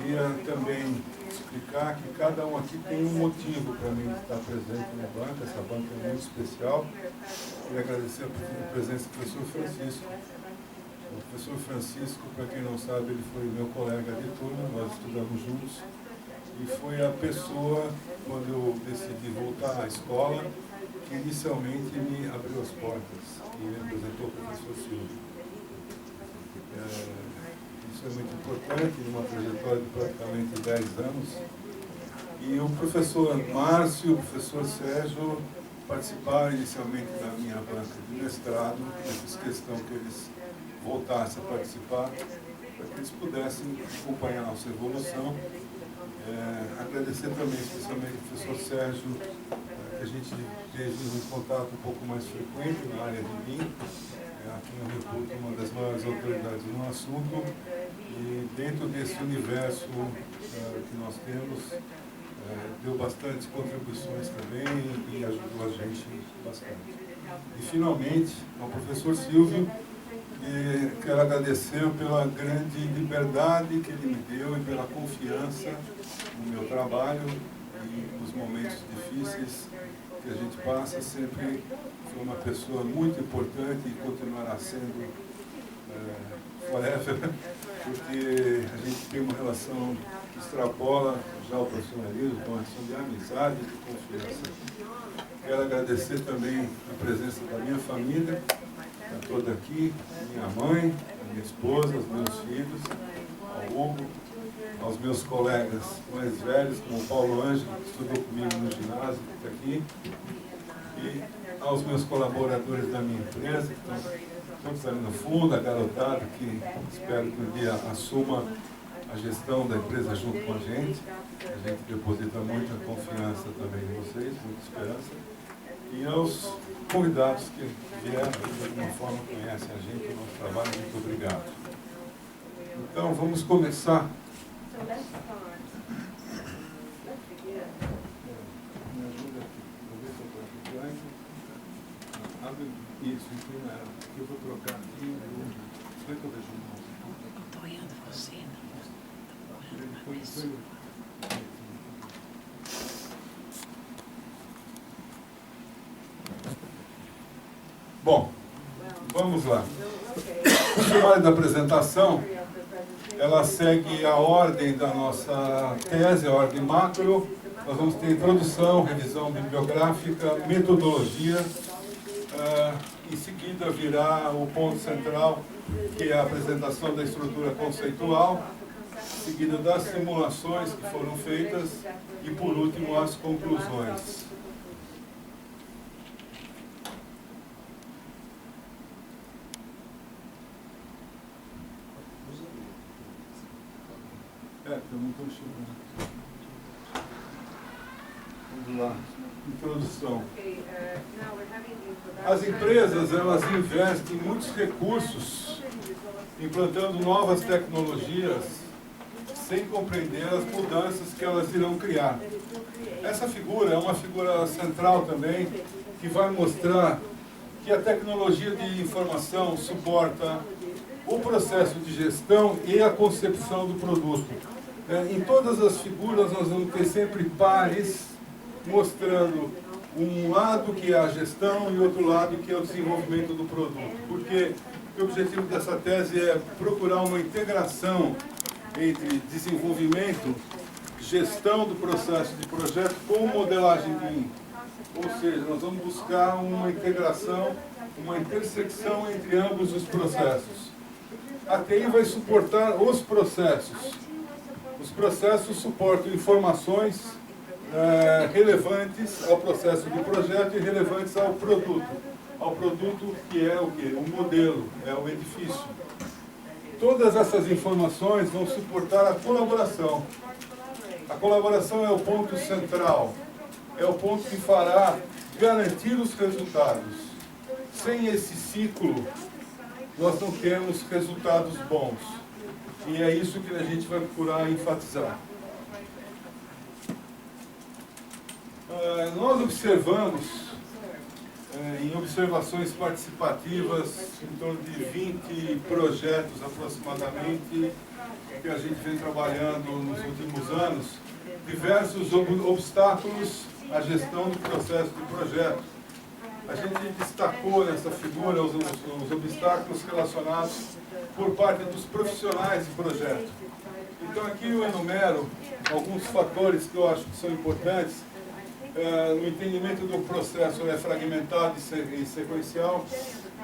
queria também explicar que cada um aqui tem um motivo para mim estar presente na banca. Essa banca é muito especial. Queria agradecer a presença do professor Francisco. O professor Francisco, para quem não sabe, ele foi meu colega de turma, nós estudamos juntos. E foi a pessoa, quando eu decidi voltar à escola, que inicialmente me abriu as portas e me apresentou o professor Silvio. Isso é muito importante, numa trajetória de praticamente 10 anos. E o professor Márcio e o professor Sérgio participaram inicialmente da minha banca de mestrado. Eu fiz questão que eles voltassem a participar, para que eles pudessem acompanhar a nossa evolução. Agradecer também especialmente ao professor Sérgio, que a gente teve um contato um pouco mais frequente na área de BIM. Aqui eu reputo uma das maiores autoridades no assunto, e dentro desse universo que nós temos, deu bastante contribuições também e ajudou a gente bastante. E finalmente, ao professor Silvio, quero agradecer pela grande liberdade que ele me deu e pela confiança no meu trabalho e nos momentos difíceis que a gente passa. Sempre foi uma pessoa muito importante e continuará sendo forever, porque a gente tem uma relação que extrapola já o profissionalismo, uma relação de amizade e de confiança. Quero agradecer também a presença da minha família, está toda aqui, minha mãe, a minha esposa, os meus filhos, ao Hugo, aos meus colegas mais velhos, como o Paulo Ângelo, que estudou comigo no ginásio, que está aqui, e aos meus colaboradores da minha empresa, que estão todos ali no fundo, a garotada, que espero que um dia assuma a gestão da empresa junto com a gente. A gente deposita muita confiança também em vocês, muita esperança. E aos convidados que vieram, de alguma forma conhecem a gente, o nosso trabalho, muito obrigado. Então, vamos começar. Me ajuda aqui, vou ver se eu estou aqui. Abre isso, inclina ela. Eu vou trocar aqui. Como é que eu vejo o mouse? Eu estou olhando você, não. Estou olhando para isso. Bom, vamos lá. O trabalho da apresentação, ela segue a ordem da nossa tese, a ordem macro. Nós vamos ter introdução, revisão bibliográfica, metodologia. Em seguida virá o ponto central, que é a apresentação da estrutura conceitual, seguida das simulações que foram feitas e, por último, as conclusões. Eu não estou chegando. Vamos lá. Introdução. As empresas, elas investem muitos recursos implantando novas tecnologias sem compreender as mudanças que elas irão criar. Essa figura é uma figura central também, que vai mostrar que a tecnologia de informação suporta o processo de gestão e a concepção do produto. Em todas as figuras nós vamos ter sempre pares mostrando um lado que é a gestão e outro lado que é o desenvolvimento do produto. Porque o objetivo dessa tese é procurar uma integração entre desenvolvimento, gestão do processo de projeto com modelagem BIM. Ou seja, nós vamos buscar uma integração, uma intersecção entre ambos os processos. A TI vai suportar os processos. Os processos suportam informações relevantes ao processo do projeto e relevantes ao produto que é o quê? O modelo, é o edifício. Todas essas informações vão suportar a colaboração. A colaboração é o ponto central, é o ponto que fará garantir os resultados. Sem esse ciclo, nós não temos resultados bons. E é isso que a gente vai procurar enfatizar. Nós observamos em observações participativas, em torno de 20 projetos aproximadamente, que a gente vem trabalhando nos últimos anos, diversos obstáculos à gestão do processo de projeto. A gente destacou nessa figura os obstáculos relacionados por parte dos profissionais de projeto. Então aqui eu enumero alguns fatores que eu acho que são importantes no entendimento do processo. Ele é fragmentado e sequencial,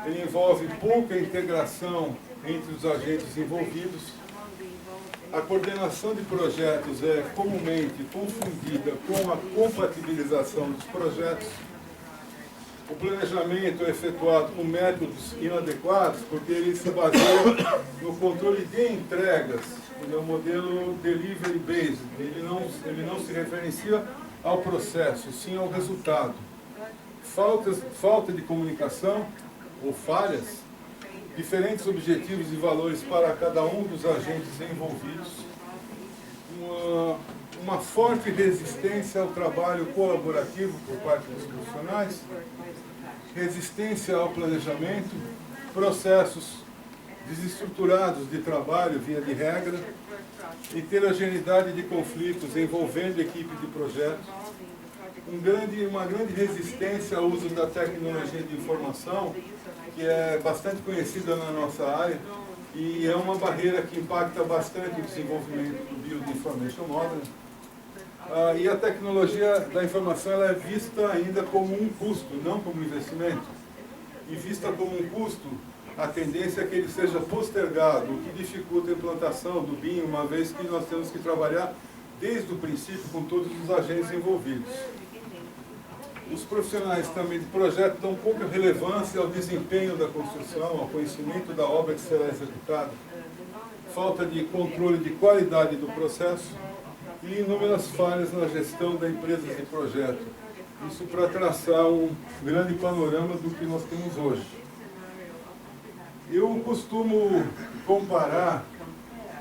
ele envolve pouca integração entre os agentes envolvidos. A coordenação de projetos é comumente confundida com a compatibilização dos projetos. O planejamento é efetuado com métodos inadequados, porque ele se baseia no controle de entregas, no modelo delivery based. Ele não se referencia ao processo, sim ao resultado. Falta de comunicação ou falhas, diferentes objetivos e valores para cada um dos agentes envolvidos, uma forte resistência ao trabalho colaborativo por parte dos profissionais, resistência ao planejamento, processos desestruturados de trabalho via de regra, heterogeneidade de conflitos envolvendo equipe de projeto, uma grande resistência ao uso da tecnologia de informação, que é bastante conhecida na nossa área, e é uma barreira que impacta bastante o desenvolvimento do Build Information Modeling. E a tecnologia da informação ela é vista ainda como um custo, não como investimento. E vista como um custo, a tendência é que ele seja postergado, o que dificulta a implantação do BIM, uma vez que nós temos que trabalhar desde o princípio com todos os agentes envolvidos. Os profissionais também de projeto dão pouca relevância ao desempenho da construção, ao conhecimento da obra que será executada, falta de controle de qualidade do processo e inúmeras falhas na gestão da empresa de projeto. Isso para traçar um grande panorama do que nós temos hoje. Eu costumo comparar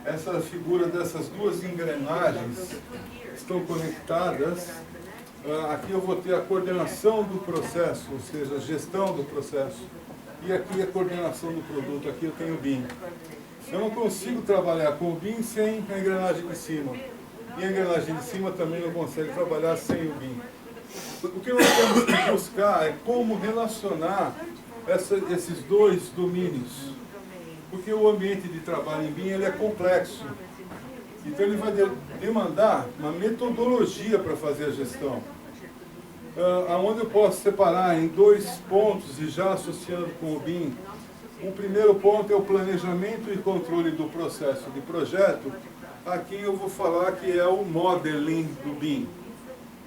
essa figura dessas duas engrenagens que estão conectadas. Aqui eu vou ter a coordenação do processo, ou seja, a gestão do processo. E aqui a coordenação do produto, aqui eu tenho o BIM. Eu não consigo trabalhar com o BIM sem a engrenagem de cima. E a engrenagem de cima também não consegue trabalhar sem o BIM. O que nós temos que buscar é como relacionar esses dois domínios. Porque o ambiente de trabalho em BIM ele é complexo. Então ele vai demandar uma metodologia para fazer a gestão. Onde eu posso separar em dois pontos e já associando com o BIM. O primeiro ponto é o planejamento e controle do processo de projeto. Aqui eu vou falar que é o modeling do BIM.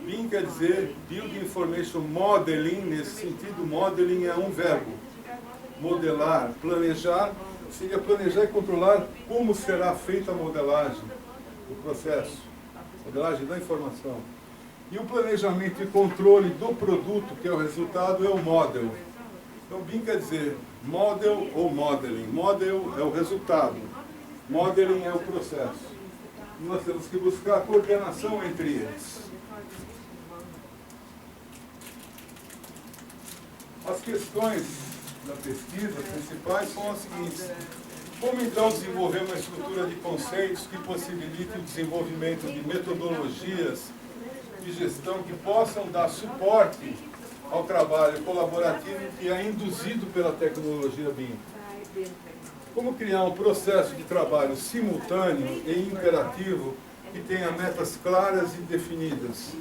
BIM quer dizer Build Information Modeling, nesse sentido, modeling é um verbo. Modelar, planejar, seria planejar e controlar como será feita a modelagem do processo, modelagem da informação. E o planejamento e controle do produto, que é o resultado, é o model. Então, BIM quer dizer model ou modeling. Model é o resultado, modeling é o processo. E nós temos que buscar a coordenação entre eles. As questões da pesquisa principais são as seguintes. Como então desenvolver uma estrutura de conceitos que possibilite o desenvolvimento de metodologias de gestão que possam dar suporte ao trabalho colaborativo que é induzido pela tecnologia BIM? Como criar um processo de trabalho simultâneo e imperativo que tenha metas claras e definidas?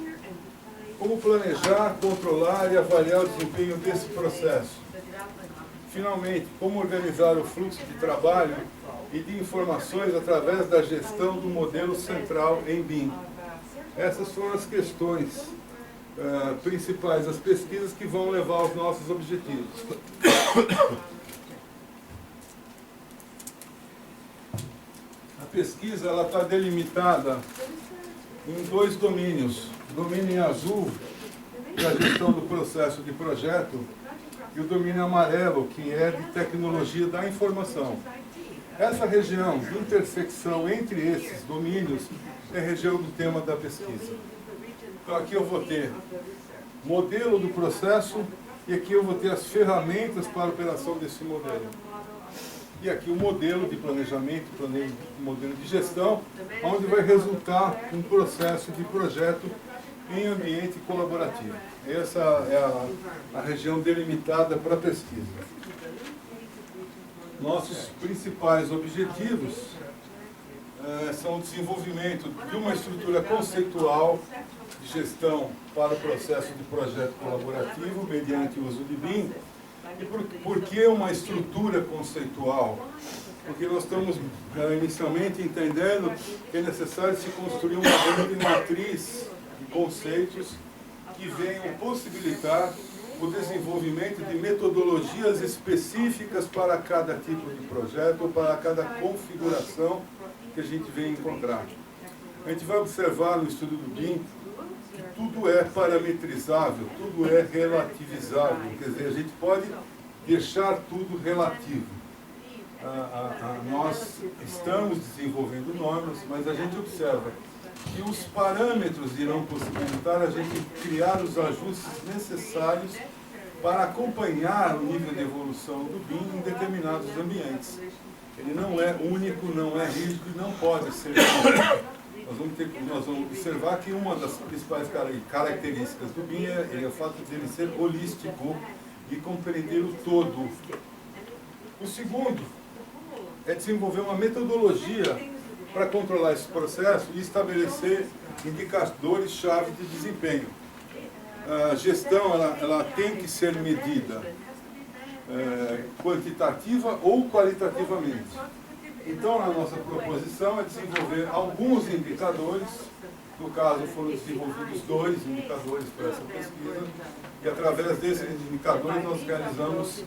Como planejar, controlar e avaliar o desempenho desse processo? Finalmente, como organizar o fluxo de trabalho e de informações através da gestão do modelo central em BIM? Essas foram as questões principais das pesquisas que vão levar aos nossos objetivos. A pesquisa está delimitada em dois domínios. O domínio em azul, que é a gestão do processo de projeto, e o domínio amarelo, que é de tecnologia da informação. Essa região de intersecção entre esses domínios é a região do tema da pesquisa. Então aqui eu vou ter modelo do processo, E aqui eu vou ter as ferramentas para a operação desse modelo. E aqui o modelo de planejamento, modelo de gestão, onde vai resultar um processo de projeto em ambiente colaborativo. Essa é a região delimitada para pesquisa. Nossos principais objetivos são o desenvolvimento de uma estrutura conceitual de gestão para o processo de projeto colaborativo mediante o uso de BIM. E por que uma estrutura conceitual? Porque nós estamos inicialmente entendendo que é necessário se construir uma grande matriz de conceitos que venham possibilitar o desenvolvimento de metodologias específicas para cada tipo de projeto ou para cada configuração que a gente vem encontrar. A gente vai observar no estudo do BIM que tudo é parametrizável, tudo é relativizável, quer dizer, a gente pode deixar tudo relativo. Nós estamos desenvolvendo normas, mas a gente observa que os parâmetros irão possibilitar a gente criar os ajustes necessários para acompanhar o nível de evolução do BIM em determinados ambientes. Ele não é único, não é rígido e não pode ser único. Nós vamos observar que uma das principais características do BIM é o fato de ele ser holístico e compreender o todo. O segundo é desenvolver uma metodologia para controlar esse processo e estabelecer indicadores-chave de desempenho. A gestão ela tem que ser medida quantitativa ou qualitativamente. Então, a nossa proposição é desenvolver alguns indicadores, no caso foram desenvolvidos 2 indicadores para essa pesquisa, e através desses indicadores nós realizamos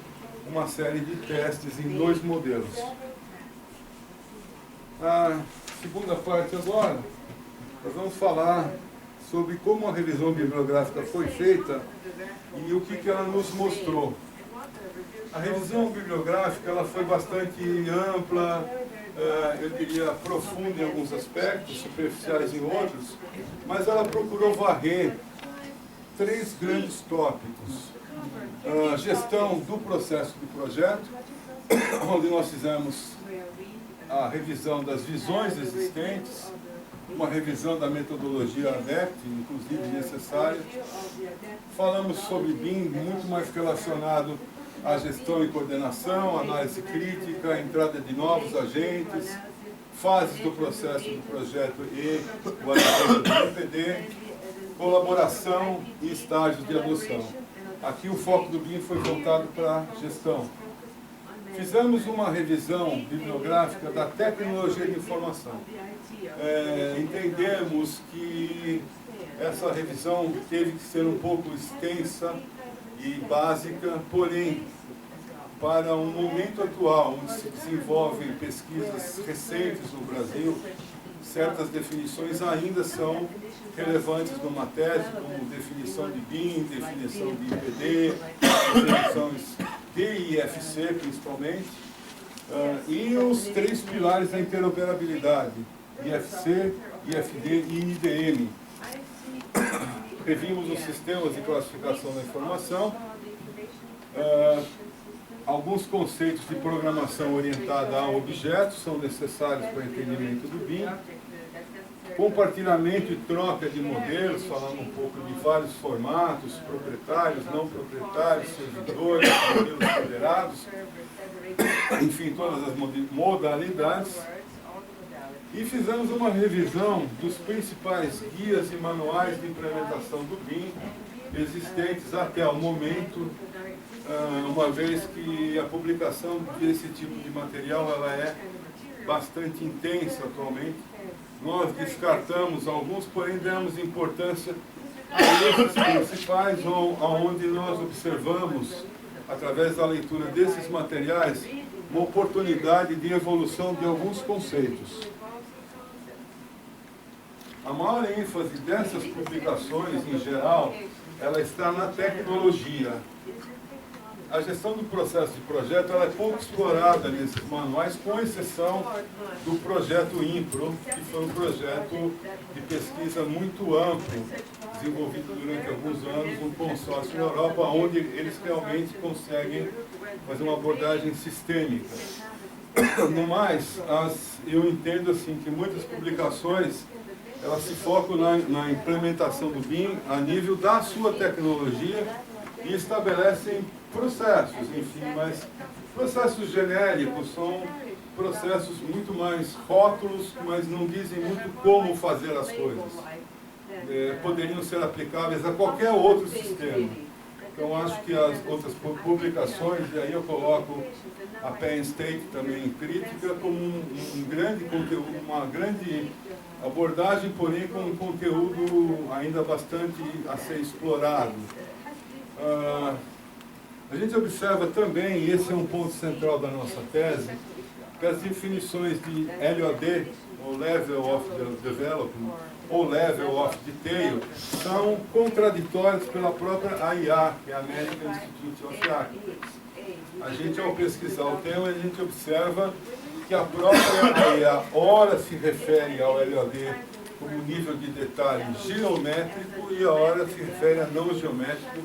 uma série de testes em 2 modelos. A segunda parte agora, nós vamos falar sobre como a revisão bibliográfica foi feita e o que ela nos mostrou. A revisão bibliográfica ela foi bastante ampla, eu diria profunda em alguns aspectos, superficiais em outros, mas ela procurou varrer 3 grandes tópicos. A gestão do processo de projeto, onde nós fizemos a revisão das visões existentes, uma revisão da metodologia ADEPT, inclusive necessária. Falamos sobre BIM, muito mais relacionado à gestão e coordenação, análise crítica, entrada de novos agentes, fases do processo do projeto e o advento do MPD, colaboração e estágios de adoção. Aqui o foco do BIM foi voltado para a gestão. Fizemos uma revisão bibliográfica da tecnologia de informação. Entendemos que essa revisão teve que ser um pouco extensa e básica, porém, para um momento atual, onde se desenvolvem pesquisas recentes no Brasil, certas definições ainda são relevantes numa tese, como definição de BIM, definição de IPD, definições de IFC, principalmente, e os 3 pilares da interoperabilidade, IFC, IFD e IDM. Revimos os sistemas de classificação da informação, alguns conceitos de programação orientada a objetos são necessários para o entendimento do BIM, compartilhamento e troca de modelos, falando um pouco de vários formatos, proprietários, não proprietários, servidores, modelos federados, enfim, todas as modalidades. E fizemos uma revisão dos principais guias e manuais de implementação do BIM existentes até o momento, uma vez que a publicação desse tipo de material ela é bastante intensa atualmente. Nós descartamos alguns, porém damos importância a esses principais, onde nós observamos, através da leitura desses materiais, uma oportunidade de evolução de alguns conceitos. A maior ênfase dessas publicações, em geral, ela está na tecnologia. a gestão do processo de projeto ela é pouco explorada nesses manuais, com exceção do projeto IMPRO, que foi um projeto de pesquisa muito amplo, desenvolvido durante alguns anos, um consórcio na Europa, onde eles realmente conseguem fazer uma abordagem sistêmica. No mais, eu entendo assim, que muitas publicações elas se focam na implementação do BIM a nível da sua tecnologia e estabelecem processos, enfim, mas processos genéricos são processos muito mais rótulos, mas não dizem muito como fazer as coisas. Poderiam ser aplicáveis a qualquer outro sistema. Então, acho que as outras publicações, e aí eu coloco a Penn State também em crítica, como um grande conteúdo, uma grande abordagem, porém com um conteúdo ainda bastante a ser explorado. A gente observa também, e esse é um ponto central da nossa tese, que as definições de LOD, ou Level of Development, ou Level of Detail, são contraditórias pela própria AIA, que é a American Institute of Architects. A gente, ao pesquisar o tema, a gente observa que a própria AIA, ora se refere ao LOD como nível de detalhe geométrico e a hora se refere a não geométrico.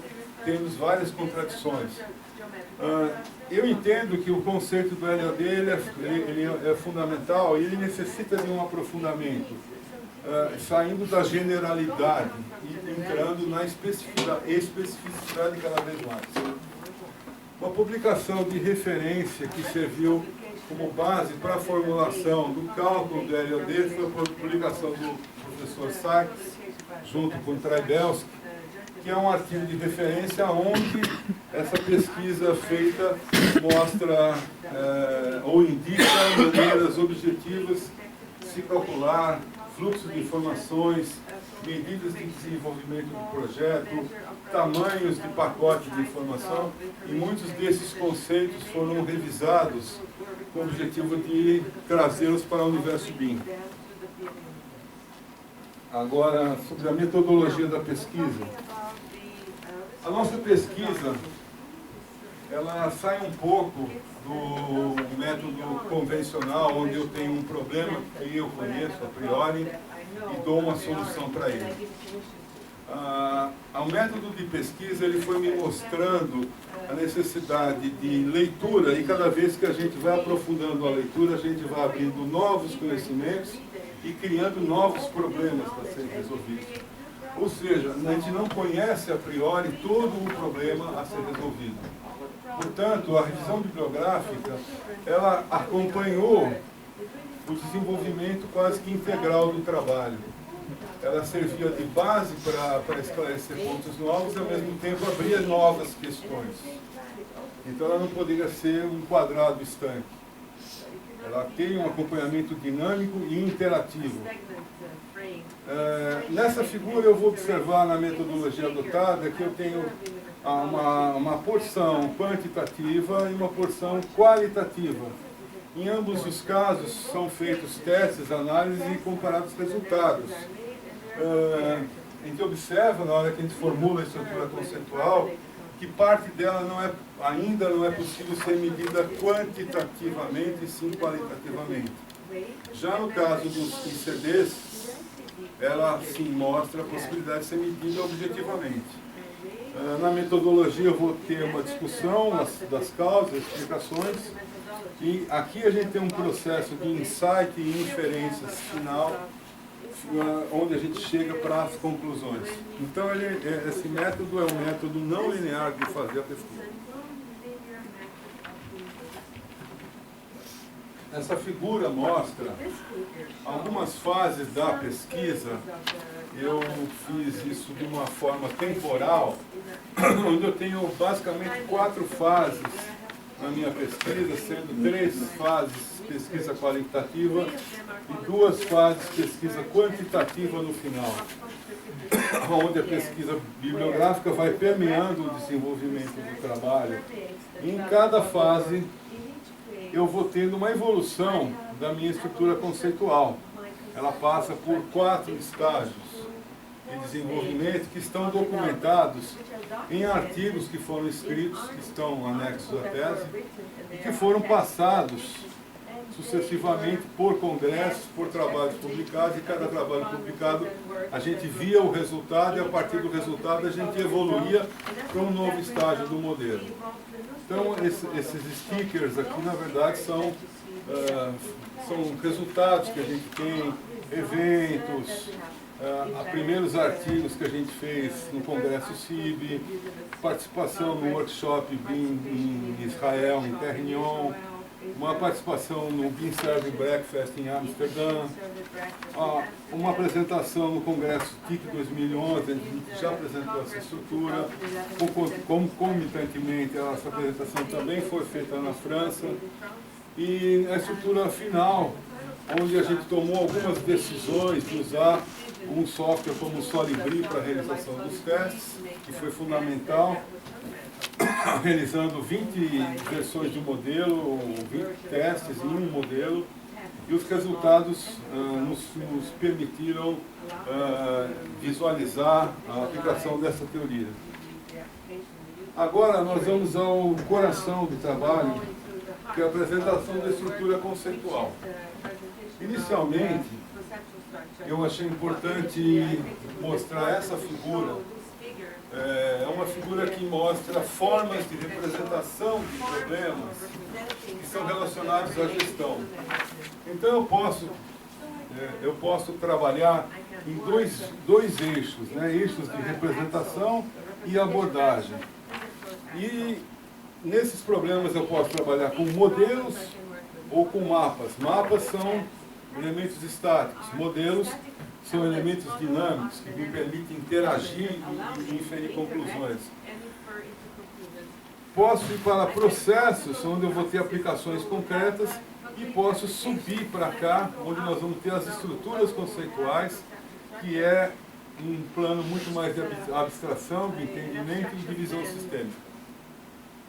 Temos várias contradições. Eu entendo que o conceito do LOD ele é fundamental e ele necessita de um aprofundamento, saindo da generalidade e entrando na especificidade cada vez mais. Uma publicação de referência que serviu como base para a formulação do cálculo do LOD foi a publicação do professor Sachs, junto com Traibelski, que é um artigo de referência onde essa pesquisa feita mostra ou indica maneiras objetivas de se calcular fluxo de informações, medidas de desenvolvimento do projeto, tamanhos de pacote de informação, e muitos desses conceitos foram revisados com o objetivo de trazê-los para o universo BIM. Agora, sobre a metodologia da pesquisa. A nossa pesquisa, ela sai um pouco do método convencional, onde eu tenho um problema que eu conheço a priori e dou uma solução para ele. O método de pesquisa ele foi me mostrando a necessidade de leitura, e cada vez que a gente vai aprofundando a leitura, a gente vai abrindo novos conhecimentos e criando novos problemas para serem resolvidos. Ou seja, a gente não conhece a priori todo o problema a ser resolvido. Portanto, a revisão bibliográfica, ela acompanhou o desenvolvimento quase que integral do trabalho. Ela servia de base para esclarecer pontos novos e, ao mesmo tempo, abria novas questões. Então, ela não poderia ser um quadrado estanque. Ela tem um acompanhamento dinâmico e interativo. Nessa figura, eu vou observar na metodologia adotada que eu tenho uma porção quantitativa e uma porção qualitativa. Em ambos os casos, são feitos testes, análises e comparados resultados. A gente observa, na hora que a gente formula a estrutura conceitual, que parte dela ainda não é possível ser medida quantitativamente e sim qualitativamente. Já no caso dos ICDs, ela sim mostra a possibilidade de ser medida objetivamente. Na metodologia eu vou ter uma discussão das causas, explicações, e aqui a gente tem um processo de insight e inferências final, onde a gente chega para as conclusões. Então esse método é um método não linear de fazer a pesquisa. Essa figura mostra algumas fases da pesquisa. Eu fiz isso de uma forma temporal, onde eu tenho basicamente 4 fases na minha pesquisa, sendo 3 fases pesquisa qualitativa e 2 fases pesquisa quantitativa no final, onde a pesquisa bibliográfica vai permeando o desenvolvimento do trabalho. E em cada fase eu vou tendo uma evolução da minha estrutura conceitual. Ela passa por 4 estágios. de desenvolvimento que estão documentados em artigos que foram escritos, que estão anexos à tese, e que foram passados sucessivamente por congressos, por trabalhos publicados, e cada trabalho publicado a gente via o resultado, e a partir do resultado a gente evoluía para um novo estágio do modelo. Então, esses stickers aqui, na verdade, são resultados que a gente tem, eventos, primeiros artigos que a gente fez no Congresso CIB, participação no workshop BIM em Israel, em Perignon, uma participação no BIM Serve Breakfast em Amsterdã, uma apresentação no Congresso TIC 2011, a gente já apresentou essa estrutura, concomitantemente essa apresentação também foi feita na França, e a estrutura final, onde a gente tomou algumas decisões de usar um software como o Solibri para a realização dos testes, que foi fundamental, realizando 20 versões de um modelo, 20 testes em um modelo, e os resultados nos permitiram visualizar a aplicação dessa teoria. Agora nós vamos ao coração do trabalho, que é a apresentação da estrutura conceitual. Inicialmente, eu achei importante mostrar essa figura. É uma figura que mostra formas de representação de problemas que são relacionados à gestão. Então eu posso trabalhar em dois eixos, né? Eixos de representação e abordagem. E nesses problemas eu posso trabalhar com modelos ou com mapas. Mapas são elementos estáticos, modelos são elementos dinâmicos que me permitem interagir e inferir conclusões. Posso ir para processos, onde eu vou ter aplicações concretas, e posso subir para cá, onde nós vamos ter as estruturas conceituais, que é um plano muito mais de abstração, de entendimento e de visão sistêmica.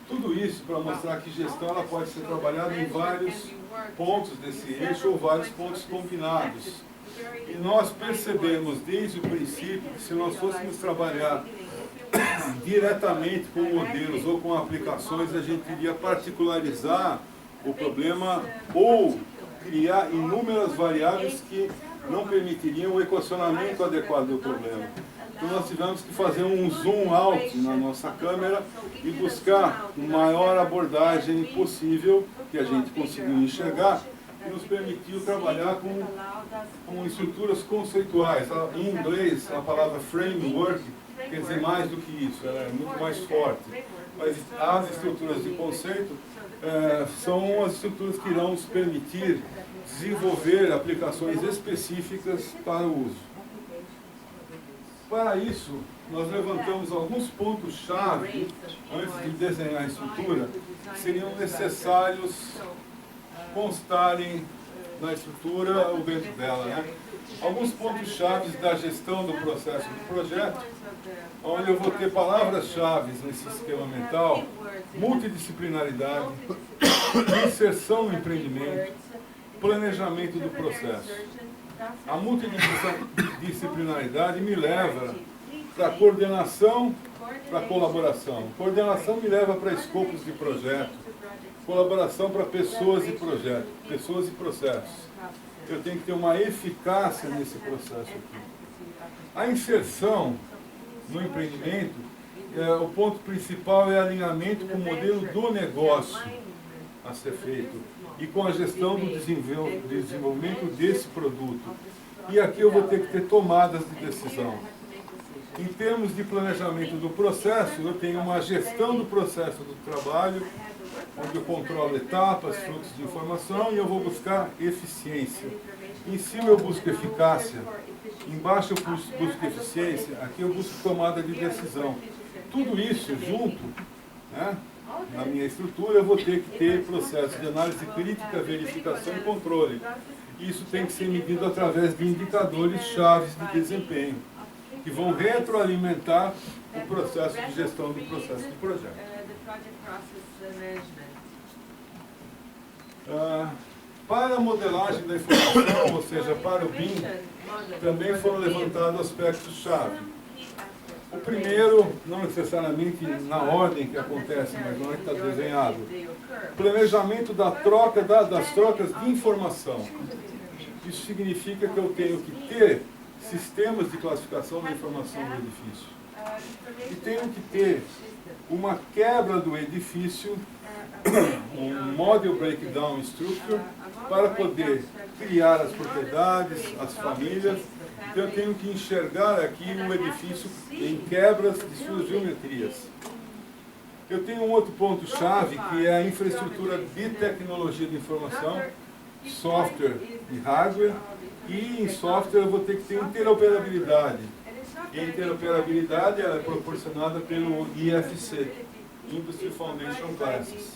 Tudo isso para mostrar que gestão ela pode ser trabalhada em vários pontos desse eixo ou vários pontos combinados. E nós percebemos desde o princípio que se nós fôssemos trabalhar diretamente com modelos ou com aplicações, a gente iria particularizar o problema ou criar inúmeras variáveis que não permitiriam o equacionamento adequado do problema. Então nós tivemos que fazer um zoom out na nossa câmera e buscar a maior abordagem possível que a gente conseguiu enxergar, que nos permitiu trabalhar com estruturas conceituais. Em inglês, a palavra framework quer dizer mais do que isso, ela é muito mais forte. Mas as estruturas de conceito são as estruturas que irão nos permitir desenvolver aplicações específicas para o uso. Para isso, nós levantamos alguns pontos-chave, antes de desenhar a estrutura, que seriam necessários constarem na estrutura ou dentro dela, né? Alguns pontos-chave da gestão do processo do projeto, onde eu vou ter palavras-chave nesse esquema mental: multidisciplinaridade, inserção no empreendimento, planejamento do processo. A multidisciplinaridade me leva para a coordenação, para a colaboração. Coordenação me leva para escopos de projeto. Colaboração para pessoas e projetos, pessoas e processos. Eu tenho que ter uma eficácia nesse processo aqui. A inserção no empreendimento, o ponto principal é alinhamento com o modelo do negócio a ser feito e com a gestão do desenvolvimento desse produto. E aqui eu vou ter que ter tomadas de decisão. Em termos de planejamento do processo, eu tenho uma gestão do processo do trabalho, onde eu controlo etapas, fluxos de informação, e eu vou buscar eficiência. Em cima eu busco eficácia, embaixo eu busco eficiência, aqui eu busco tomada de decisão. Tudo isso junto, né, na minha estrutura, eu vou ter que ter processo de análise crítica, verificação e controle. Isso tem que ser medido através de indicadores chaves de desempenho, que vão retroalimentar o processo de gestão do processo de projeto. Para a modelagem da informação, ou seja, para o BIM, também foram levantados aspectos-chave. O primeiro, não necessariamente na ordem que acontece, mas não é que está desenhado. Planejamento da troca, das trocas de informação. Isso significa que eu tenho que ter sistemas de classificação da informação do edifício. E tenho que ter uma quebra do edifício, um Model Breakdown Structure, para poder criar as propriedades, as famílias. Então eu tenho que enxergar aqui um edifício em quebras de suas geometrias. Eu tenho um outro ponto-chave, que é a infraestrutura de tecnologia de informação, software e hardware, e em software eu vou ter que ter interoperabilidade. E a interoperabilidade ela é proporcionada pelo IFC, Industry Foundation Classes.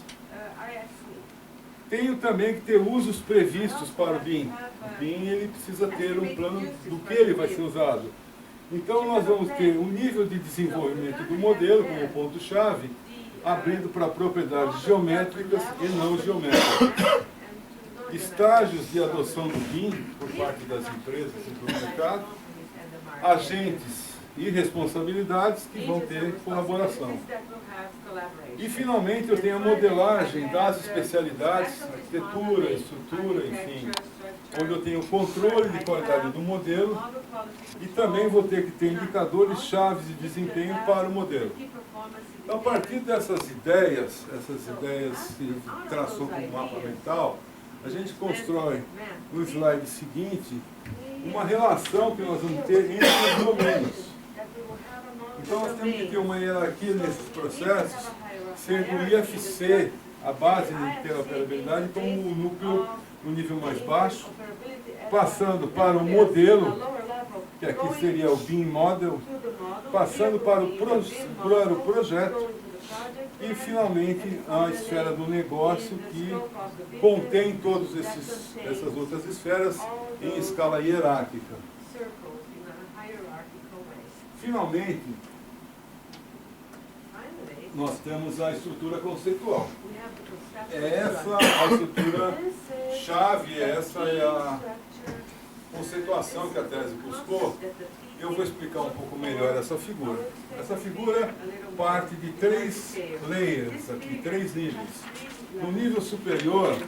Tenho também que ter usos previstos para o BIM. O BIM ele precisa ter um plano do que ele vai ser usado. Então nós vamos ter um nível de desenvolvimento do modelo como ponto-chave, abrindo para propriedades geométricas e não geométricas. Estágios de adoção do BIM por parte das empresas e do mercado, agentes e responsabilidades que vão ter colaboração. E, finalmente, eu tenho a modelagem das especialidades, arquitetura, estrutura, enfim, onde eu tenho controle de qualidade do modelo e também vou ter que ter indicadores-chave de desempenho para o modelo. Então, a partir dessas ideias que traçou como mapa mental, a gente constrói no slide seguinte uma relação que nós vamos ter entre os domínios. Então nós temos que ter uma hierarquia nesses processos, sendo o IFC a base de interoperabilidade como o núcleo no nível mais baixo, passando para o modelo, que aqui seria o BIM Model, passando para o projeto e finalmente a esfera do negócio, que contém todas essas outras esferas em escala hierárquica. Finalmente, nós temos a estrutura conceitual. Essa a estrutura chave, essa é a conceituação que a tese buscou. Eu vou explicar um pouco melhor essa figura. Essa figura parte de 3 layers, aqui, 3 níveis. No nível superior,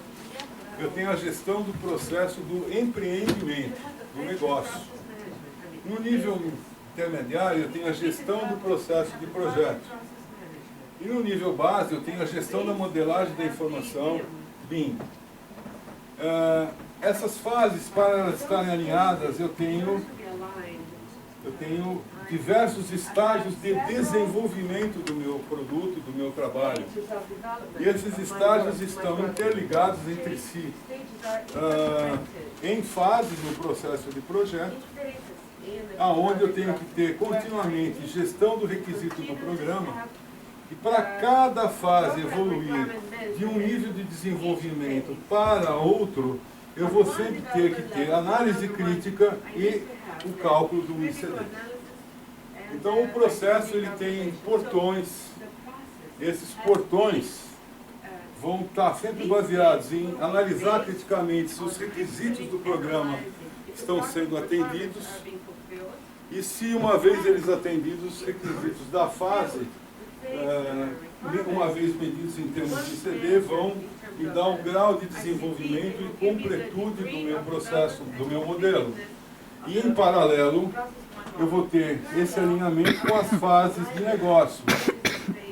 eu tenho a gestão do processo do empreendimento, do negócio. No nível intermediário, eu tenho a gestão do processo de projeto. E no nível base, eu tenho a gestão da modelagem da informação, BIM. Essas fases, para elas estarem alinhadas, eu tenho diversos estágios de desenvolvimento do meu produto, do meu trabalho. E esses estágios estão interligados entre si, em fases no processo de projeto, aonde eu tenho que ter continuamente gestão do requisito do programa, e para cada fase evoluir de um nível de desenvolvimento para outro, eu vou sempre ter que ter análise crítica e o cálculo do ICD. Então o processo ele tem portões. Esses portões vão estar sempre baseados em analisar criticamente se os requisitos do programa estão sendo atendidos e se uma vez eles atendidos os requisitos da fase, uma vez medidos em termos de ICD, vão me dar um grau de desenvolvimento e completude do meu processo, do meu modelo. E em paralelo, eu vou ter esse alinhamento com as fases de negócio,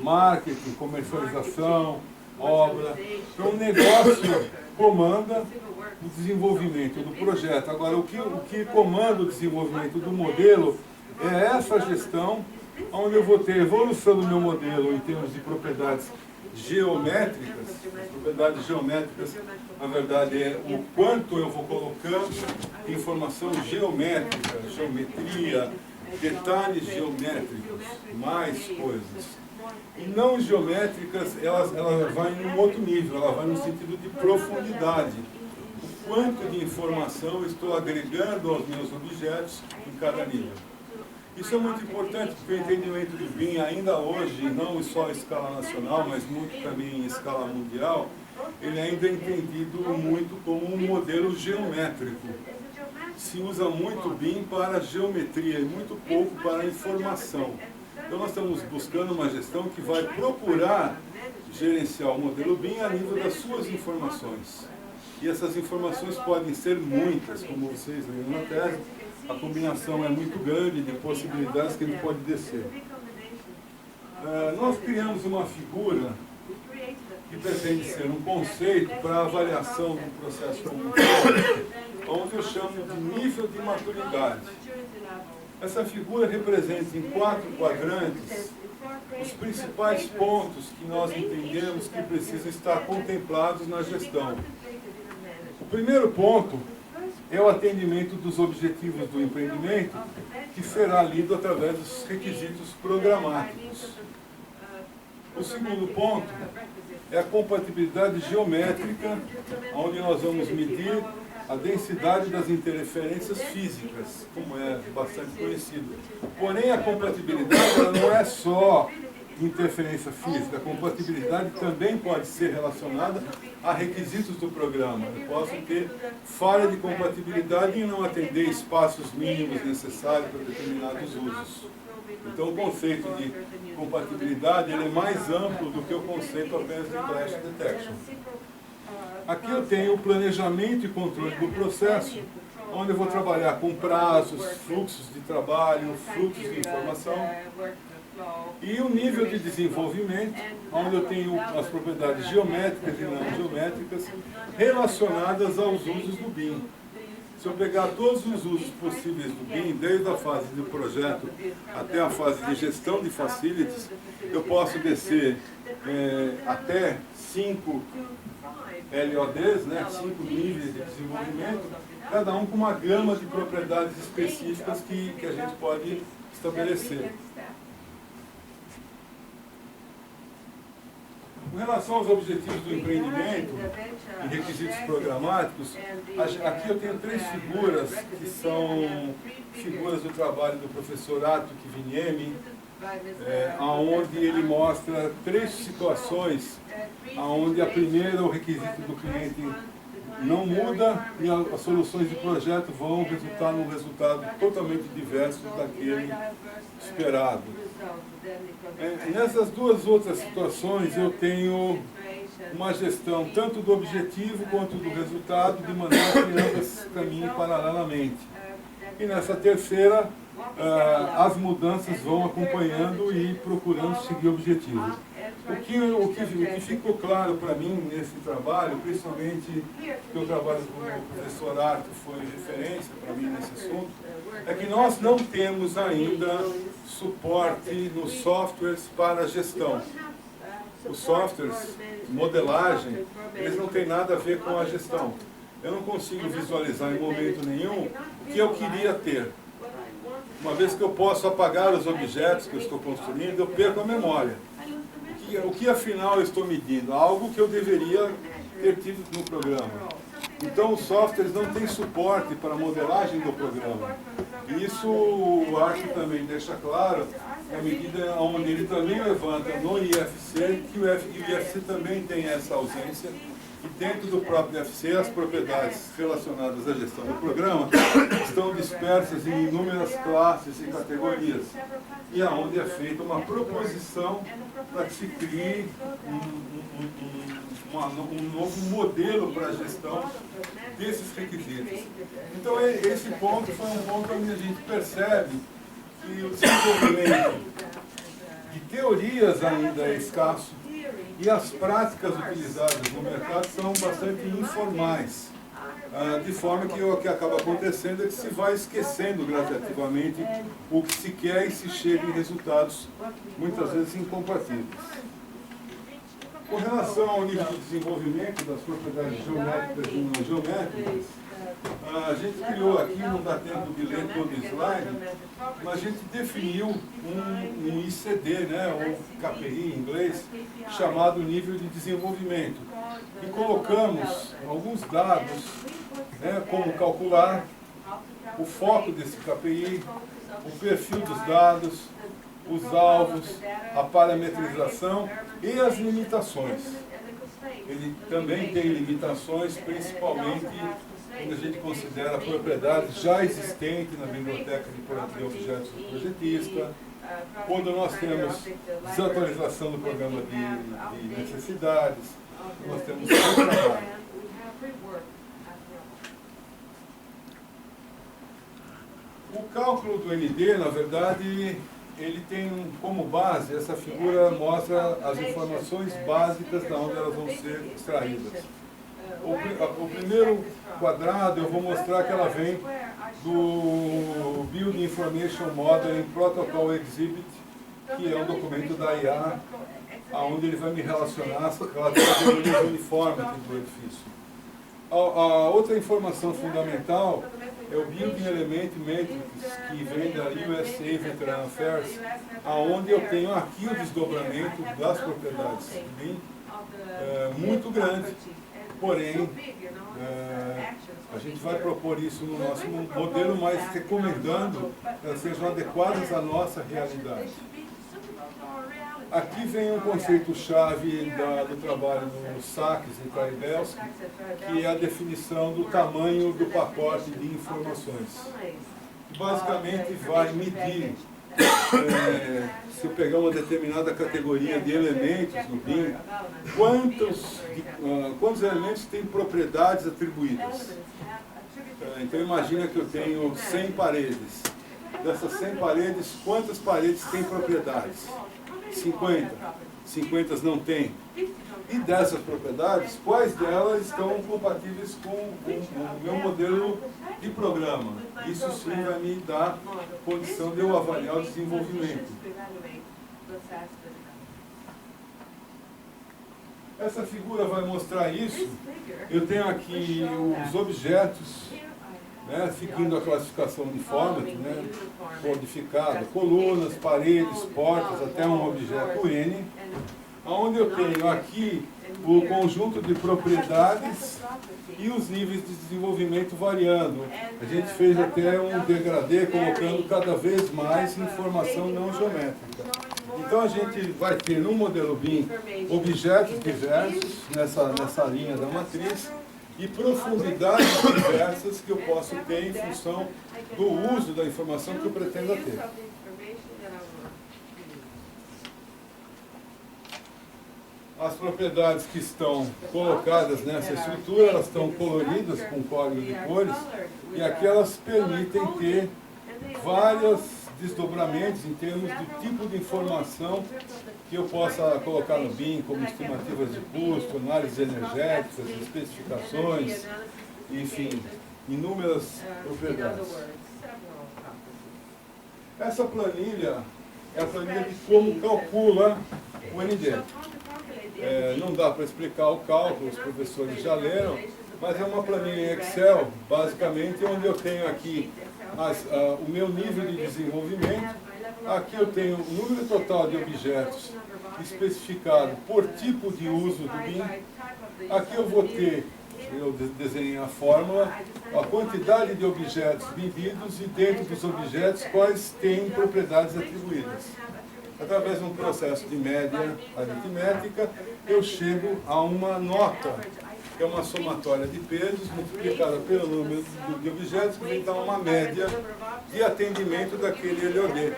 marketing, comercialização, obra. Então o negócio comanda o desenvolvimento do projeto. Agora, o que comanda o desenvolvimento do modelo é essa gestão, onde eu vou ter evolução do meu modelo em termos de propriedades geométricas. As propriedades geométricas, na verdade, é o quanto eu vou colocando informação geométrica, geometria, detalhes geométricos, mais coisas. E não geométricas, elas vão em um outro nível, ela vai no sentido de profundidade. O quanto de informação eu estou agregando aos meus objetos em cada nível. Isso é muito importante, porque o entendimento do BIM, ainda hoje, não só em escala nacional, mas muito também em escala mundial, ele ainda é entendido muito como um modelo geométrico. Se usa muito BIM para geometria e muito pouco para informação. Então nós estamos buscando uma gestão que vai procurar gerenciar o modelo BIM a nível das suas informações. E essas informações podem ser muitas, como vocês leram na tese. A combinação é muito grande de possibilidades que a gente pode descer. Nós criamos uma figura que pretende ser um conceito para avaliação do processo como um todo, onde eu chamo de nível de maturidade. Essa figura representa em 4 quadrantes os principais pontos que nós entendemos que precisam estar contemplados na gestão. O primeiro ponto é o atendimento dos objetivos do empreendimento, que será lido através dos requisitos programáticos. O segundo ponto é a compatibilidade geométrica, onde nós vamos medir a densidade das interferências físicas, como é bastante conhecido. Porém, a compatibilidade ela não é só interferência física, a compatibilidade também pode ser relacionada a requisitos do programa. Eu posso ter falha de compatibilidade em não atender espaços mínimos necessários para determinados usos. Então, o conceito de compatibilidade ele é mais amplo do que o conceito apenas de clash detection. Aqui eu tenho o planejamento e controle do processo, onde eu vou trabalhar com prazos, fluxos de trabalho, fluxos de informação. E o nível de desenvolvimento, onde eu tenho as propriedades geométricas e não geométricas relacionadas aos usos do BIM. Se eu pegar todos os usos possíveis do BIM, desde a fase do projeto até a fase de gestão de facilities, eu posso descer até 5 LODs, 5 níveis de desenvolvimento, cada um com uma gama de propriedades específicas que a gente pode estabelecer. Com relação aos objetivos do empreendimento e requisitos programáticos, aqui eu tenho 3 figuras que são figuras do trabalho do professor Arthur Kiviniemi, onde ele mostra 3 situações, onde a primeira, o requisito do cliente não muda e as soluções de projeto vão resultar num resultado totalmente diverso daquele esperado. Nessas 2 outras situações eu tenho uma gestão tanto do objetivo quanto do resultado, de maneira que ambas caminhem paralelamente. E nessa terceira, as mudanças vão acompanhando e procurando seguir o objetivo. O que ficou claro para mim nesse trabalho, principalmente que o trabalho do professor Arthur foi referência para mim nesse assunto, é que nós não temos ainda suporte nos softwares para a gestão. Os softwares, modelagem, eles não têm nada a ver com a gestão. Eu não consigo visualizar em momento nenhum o que eu queria ter. Uma vez que eu posso apagar os objetos que eu estou construindo, eu perco a memória. O que afinal eu estou medindo? Algo que eu deveria ter tido no programa. Então os softwares não têm suporte para a modelagem do programa. E isso o Arthur também deixa claro, na medida onde ele também levanta no IFC, que o IFC também tem essa ausência. E dentro do próprio IFC, as propriedades relacionadas à gestão do programa estão dispersas em inúmeras classes e categorias. E aonde é feita uma proposição para que se crie um novo modelo para a gestão desses requisitos. Então esse ponto foi um ponto onde a gente percebe que o desenvolvimento de teorias ainda é escasso e as práticas utilizadas no mercado são bastante informais. De forma que o que acaba acontecendo é que se vai esquecendo gradativamente o que se quer e se chega em resultados muitas vezes incompatíveis. Com relação ao nível de desenvolvimento das propriedades geométricas e não geométricas, a gente criou aqui, não dá tempo de ler todo o slide, mas a gente definiu um ICD, ou KPI em inglês, chamado nível de desenvolvimento. E colocamos alguns dados, como calcular o foco desse KPI, o perfil dos dados, os alvos, a parametrização e as limitações. ele também tem limitações, principalmente quando a gente considera propriedades já existentes na biblioteca de objetos do projetista, quando nós temos desatualização do programa de necessidades, nós temos muito trabalho. O cálculo do ND, na verdade, ele tem como base, essa figura mostra as informações básicas de onde elas vão ser extraídas. O primeiro quadrado eu vou mostrar que ela vem do Building Information Modeling Protocol Exhibit, que é um documento da IA, onde ele vai me relacionar com a categoria uniforme do edifício. A outra informação fundamental é o Building Element Matrix, que vem da USA Veteran Affairs, onde eu tenho aqui o desdobramento das propriedades, bem, muito grande. Porém, a gente vai propor isso no nosso modelo, mas recomendando que elas sejam adequadas à nossa realidade. Aqui vem um conceito-chave do trabalho do Sachs e Trybelski, que é a definição do tamanho do pacote de informações. Basicamente vai medir, se eu pegar uma determinada categoria de elementos no BIM, quantos elementos têm propriedades atribuídas. Então imagina que eu tenho 100 paredes. Dessas 100 paredes, quantas paredes têm propriedades? 50. 50 não tem. E dessas propriedades, quais delas estão compatíveis com o meu modelo de programa? Isso sim vai me dar condição de eu avaliar o desenvolvimento. Essa figura vai mostrar isso. Eu tenho aqui os objetos, né, seguindo a classificação de Format, né, codificado, colunas, paredes, portas, até um objeto N, onde eu tenho aqui o conjunto de propriedades e os níveis de desenvolvimento variando. A gente fez até um degradê colocando cada vez mais informação não geométrica. Então a gente vai ter no modelo BIM objetos diversos nessa linha da matriz, e profundidades diversas que eu posso ter em função do uso da informação que eu pretendo ter. As propriedades que estão colocadas nessa estrutura, elas estão coloridas com código de cores, e aqui elas permitem ter vários desdobramentos em termos do tipo de informação que eu possa colocar no BIM, como estimativas de custo, análises energéticas, especificações, enfim, inúmeras propriedades. Essa planilha é a planilha de como calcula o ND. Não dá para explicar o cálculo, os professores já leram, mas é uma planilha em Excel, basicamente, onde eu tenho aqui o meu nível de desenvolvimento. Aqui eu tenho o número total de objetos especificado por tipo de uso do BIM. Aqui eu vou ter, eu desenhei a fórmula, a quantidade de objetos medidos e dentro dos objetos quais têm propriedades atribuídas. Através de um processo de média aritmética, eu chego a uma nota, que é uma somatória de pesos multiplicada pelo número de objetos, que me dá uma média de atendimento daquele LOD.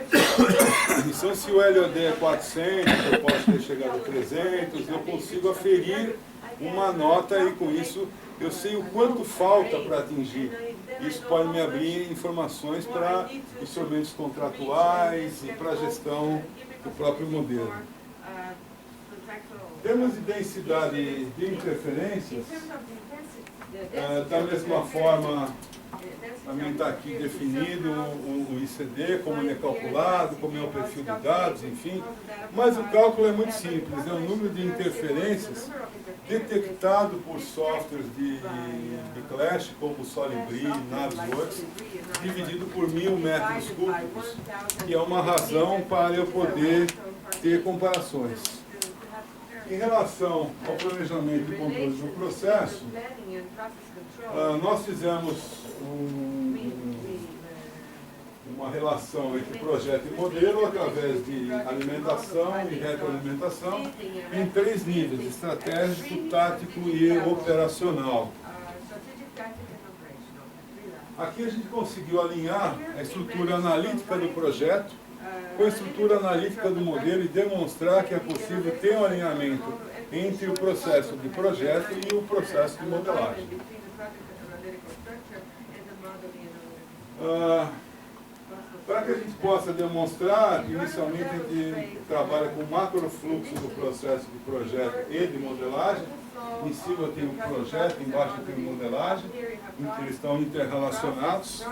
Então, se o LOD é 400, eu posso ter chegado a 300, eu consigo aferir uma nota e com isso eu sei o quanto falta para atingir. Isso pode me abrir informações para instrumentos contratuais e para a gestão do próprio modelo. Temos de densidade de interferências, da mesma forma, também está aqui definido o ICD, como ele é calculado, como é o perfil de dados, enfim. Mas o cálculo é muito simples, é o número de interferências detectado por softwares de Clash, como o Solibri, Navisworks, dividido por 1000 metros cúbicos, que é uma razão para eu poder ter comparações. Em relação ao planejamento e controle do processo, nós fizemos uma relação entre projeto e modelo através de alimentação e retroalimentação em 3 níveis: estratégico, tático e operacional. Aqui a gente conseguiu alinhar a estrutura analítica do projeto com a estrutura analítica do modelo e demonstrar que é possível ter um alinhamento entre o processo de projeto e o processo de modelagem. Para que a gente possa demonstrar, inicialmente a gente trabalha com macrofluxo do processo de projeto e de modelagem. Em cima eu tenho o projeto, embaixo eu tenho modelagem, eles estão interrelacionados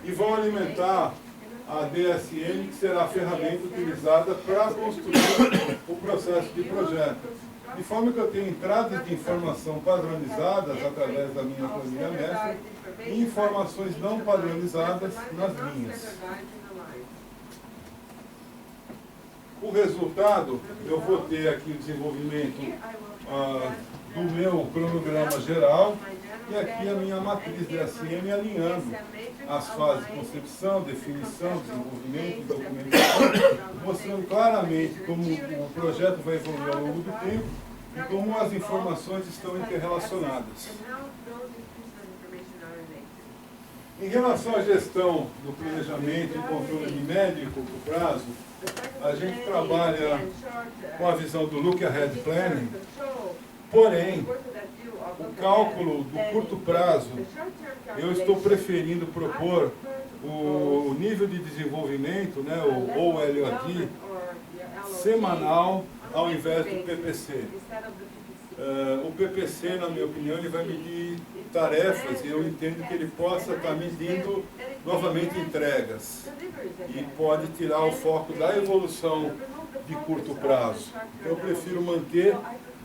e vão alimentar a DSM, que será a ferramenta utilizada para construir o processo de projeto. De forma que eu tenho entradas de informação padronizadas através da minha planilha mestre e informações não padronizadas nas linhas. O resultado, eu vou ter aqui o desenvolvimento do meu cronograma geral e aqui a minha matriz DSM alinhando as fases de concepção, definição, desenvolvimento e documentação, mostrando claramente como o projeto vai evoluir ao longo do tempo e como as informações estão interrelacionadas. Em relação à gestão do planejamento e controle de médio e curto prazo, a gente trabalha com a visão do Look Ahead Planning, porém, o cálculo do curto prazo, eu estou preferindo propor o nível de desenvolvimento, né, o OLOD, semanal, ao invés do PPC. O PPC, na minha opinião, ele vai medir tarefas e eu entendo que ele possa estar medindo novamente entregas e pode tirar o foco da evolução de curto prazo. Eu prefiro manter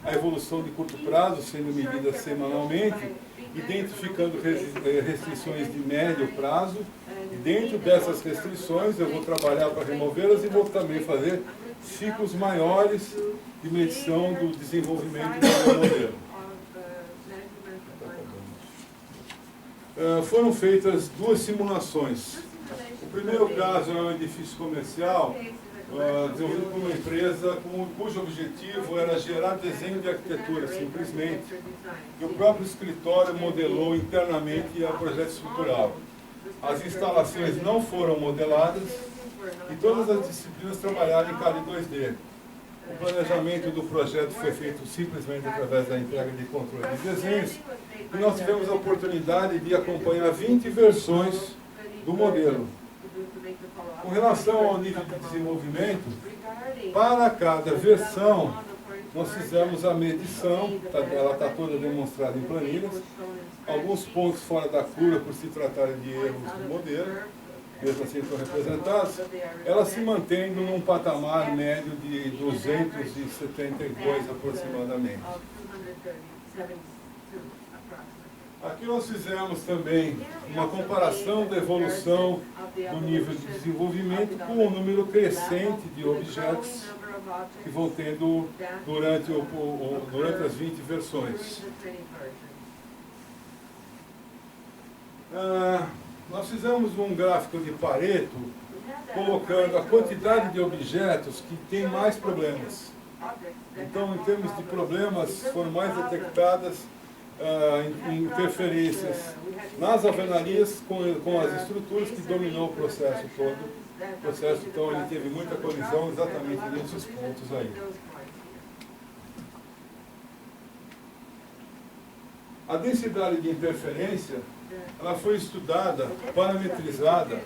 a evolução de curto prazo sendo medida semanalmente, identificando restrições de médio prazo, e dentro dessas restrições eu vou trabalhar para removê-las e vou também fazer ciclos maiores de medição do desenvolvimento do meu modelo. Foram feitas 2 simulações. O primeiro caso é um edifício comercial desenvolvido por uma empresa cujo objetivo era gerar desenho de arquitetura, simplesmente. E o próprio escritório modelou internamente o projeto estrutural. As instalações não foram modeladas e todas as disciplinas trabalharam em CAD 2D. O planejamento do projeto foi feito simplesmente através da entrega de controle de desenhos e nós tivemos a oportunidade de acompanhar 20 versões do modelo. Com relação ao nível de desenvolvimento, para cada versão, nós fizemos a medição, ela está toda demonstrada em planilhas, alguns pontos fora da curva por se tratar de erros do modelo, mesmo assim estão representados, ela se mantendo num patamar médio de 272 aproximadamente. Aqui nós fizemos também uma comparação da evolução do nível de desenvolvimento com o número crescente de objetos que vão tendo durante as 20 versões. Nós fizemos um gráfico de Pareto colocando a quantidade de objetos que tem mais problemas. Então, em termos de problemas, foram mais detectadas interferências nas alvenarias com as estruturas que dominou o processo todo. O processo, então, ele teve muita colisão exatamente nesses pontos aí. A densidade de interferência, ela foi estudada, parametrizada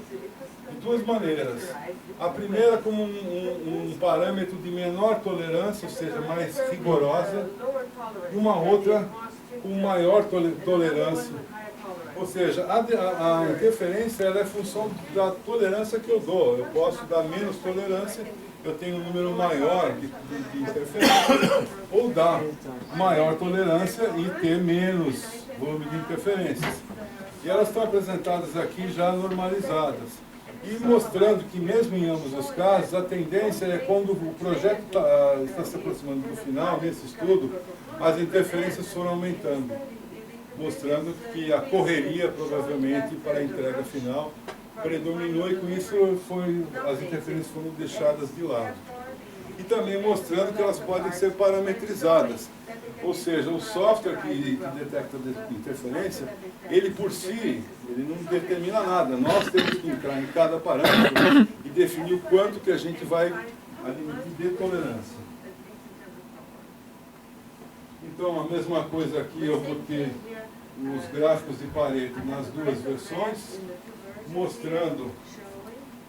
de 2 maneiras. A primeira como um parâmetro de menor tolerância, ou seja, mais rigorosa, e uma outra com maior tolerância. Ou seja, a interferência ela é função da tolerância que eu dou. Eu posso dar menos tolerância, eu tenho um número maior de interferência, ou dar maior tolerância e ter menos volume de interferências. E elas estão apresentadas aqui já normalizadas. E mostrando que mesmo em ambos os casos, a tendência é quando o projeto está se aproximando do final, nesse estudo, as interferências foram aumentando. mostrando que a correria, provavelmente, para a entrega final predominou e com isso as interferências foram deixadas de lado. E também mostrando que elas podem ser parametrizadas. Ou seja, o software que detecta interferência, ele por si, ele não determina nada. Nós temos que entrar em cada parâmetro e definir o quanto que a gente vai a limite de tolerância. Então, a mesma coisa aqui, eu vou ter os gráficos de Pareto nas duas versões, mostrando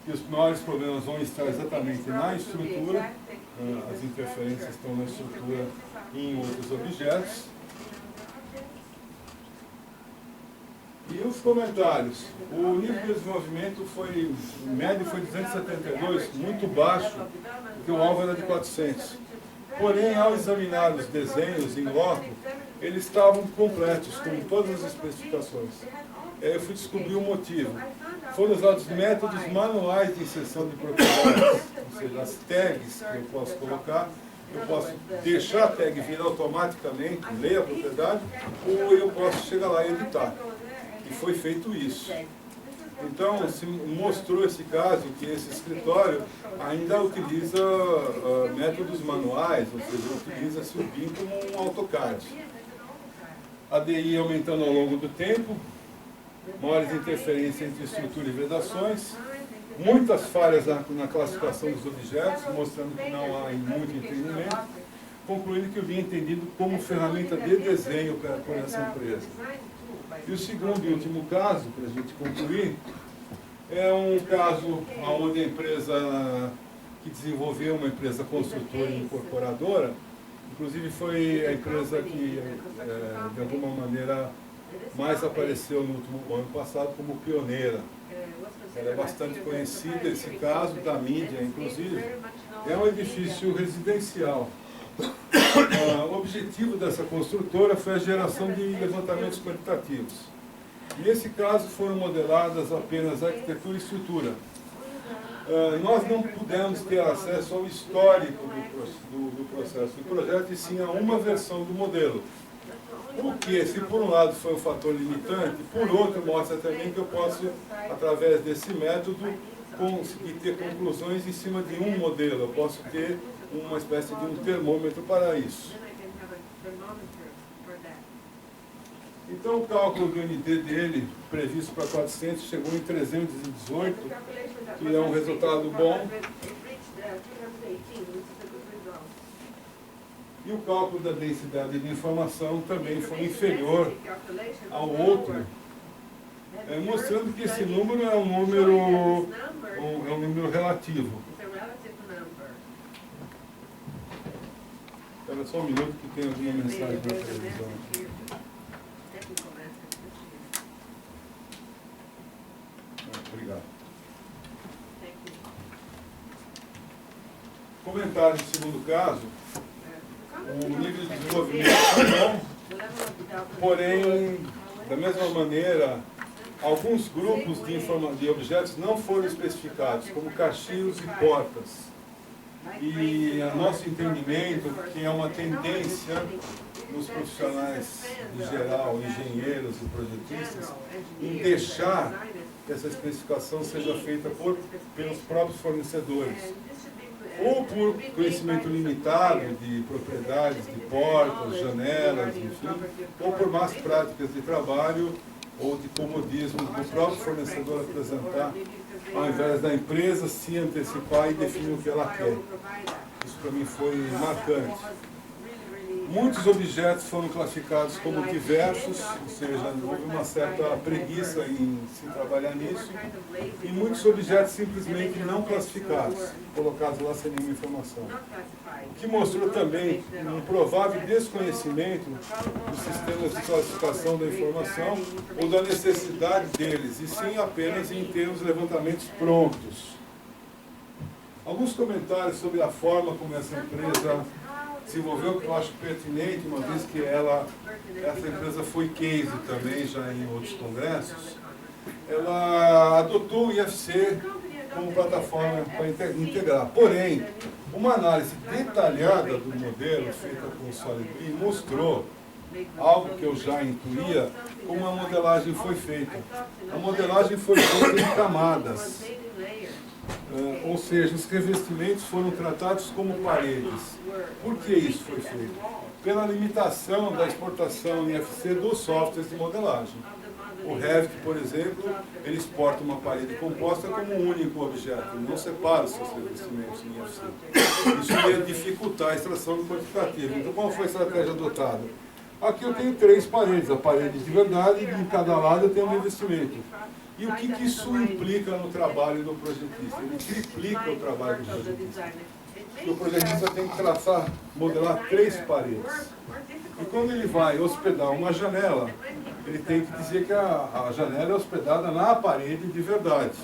que os maiores problemas vão estar exatamente na estrutura, as interferências estão na estrutura e em outros objetos. E os comentários. O nível de desenvolvimento foi, em média, foi 272, muito baixo, porque o alvo era de 400. Porém, ao examinar os desenhos em loco, eles estavam completos, com todas as especificações. Eu fui descobrir o motivo. Foram usados métodos manuais de inserção de propriedades, ou seja, as tags que eu posso colocar, eu posso deixar a tag vir automaticamente, ler a propriedade, ou eu posso chegar lá e editar. E foi feito isso. Então, se mostrou esse caso que esse escritório ainda utiliza métodos manuais, ou seja, utiliza-se o BIM como um AutoCAD. A DI aumentando ao longo do tempo, maiores interferências entre estrutura e vedações, muitas falhas na classificação dos objetos, mostrando que não há muito entendimento, concluindo que o BIM é entendido como ferramenta de desenho por essa empresa. E o segundo e último caso, para a gente concluir, é um caso onde a empresa que desenvolveu, uma empresa construtora e incorporadora, inclusive foi a empresa que, de alguma maneira, mais apareceu no último ano passado como pioneira. Ela é bastante conhecida, esse caso, da mídia, inclusive. É um edifício residencial. O objetivo dessa construtora foi a geração de levantamentos quantitativos. Nesse caso, foram modeladas apenas a arquitetura e estrutura. Nós não pudemos ter acesso ao histórico do processo do projeto, e sim a uma versão do modelo. Porque, se por um lado foi um fator limitante, por outro mostra também que eu posso, através desse método, conseguir ter conclusões em cima de um modelo. Eu posso ter uma espécie de um termômetro para isso. Então, o cálculo do ND dele, previsto para 400, chegou em 318, que é um resultado bom. E o cálculo da densidade de informação também foi inferior ao outro, mostrando que esse número é um número relativo. Espera só um minuto que tem alguma mensagem na televisão. Obrigado. Comentário do segundo caso. O nível de desenvolvimento é bom, porém, da mesma maneira, alguns grupos de objetos não foram especificados, como caixilhos e portas. E a nosso entendimento, que é uma tendência nos profissionais em geral, engenheiros e projetistas, em deixar que essa especificação seja feita pelos próprios fornecedores. Ou por conhecimento limitado de propriedades, de portas, janelas, enfim, ou por más práticas de trabalho ou de comodismo do próprio fornecedor apresentar, ao invés da empresa se antecipar e definir o que ela quer. Isso para mim foi marcante. Muitos objetos foram classificados como diversos, ou seja, houve uma certa preguiça em se trabalhar nisso, e muitos objetos simplesmente não classificados, colocados lá sem nenhuma informação. O que mostrou também um provável desconhecimento dos sistemas de classificação da informação ou da necessidade deles, e sim apenas em ter os levantamentos prontos. Alguns comentários sobre a forma como essa empresa desenvolveu, que eu acho pertinente, uma vez que essa empresa foi case também já em outros congressos. Ela adotou o IFC como plataforma para integrar. Porém, uma análise detalhada do modelo feita com o SolidBIM mostrou algo que eu já intuía, como a modelagem foi feita. A modelagem foi feita em camadas, ou seja, os revestimentos foram tratados como paredes. Por que isso foi feito? Pela limitação da exportação em IFC dos softwares de modelagem. O Revit, por exemplo, ele exporta uma parede composta como um único objeto, ele não separa os seus revestimentos em IFC. Isso ia dificultar a extração do quantitativo. Então, qual foi a estratégia adotada? Aqui eu tenho 3 paredes, a parede de verdade, e em cada lado eu tenho um revestimento. E o que isso implica no trabalho do projetista? Ele triplica o trabalho do projetista. Porque o projetista tem que modelar 3 paredes. E quando ele vai hospedar uma janela, ele tem que dizer que a janela é hospedada na parede de verdade.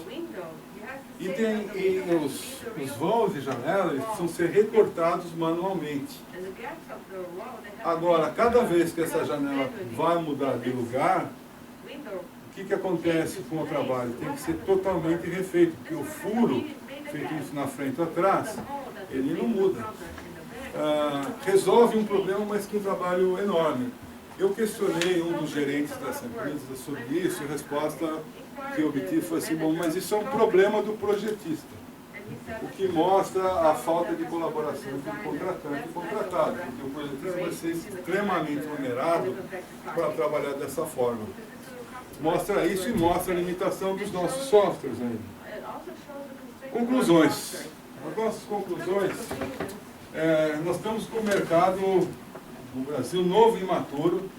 E os vãos de janela, eles precisam ser recortados manualmente. Agora, cada vez que essa janela vai mudar de lugar, o que acontece com o trabalho? Tem que ser totalmente refeito, porque o furo, feito isso na frente e atrás, ele não muda. Resolve um problema, mas que é um trabalho enorme. Eu questionei um dos gerentes dessa empresa sobre isso, e a resposta que eu obtive foi assim: bom, mas isso é um problema do projetista. O que mostra a falta de colaboração entre o contratante e o contratado, porque o projetista vai ser extremamente onerado para trabalhar dessa forma. Mostra isso e mostra a limitação dos nossos softwares ainda. Conclusões. As nossas conclusões, nós estamos com o mercado no Brasil novo e imaturo,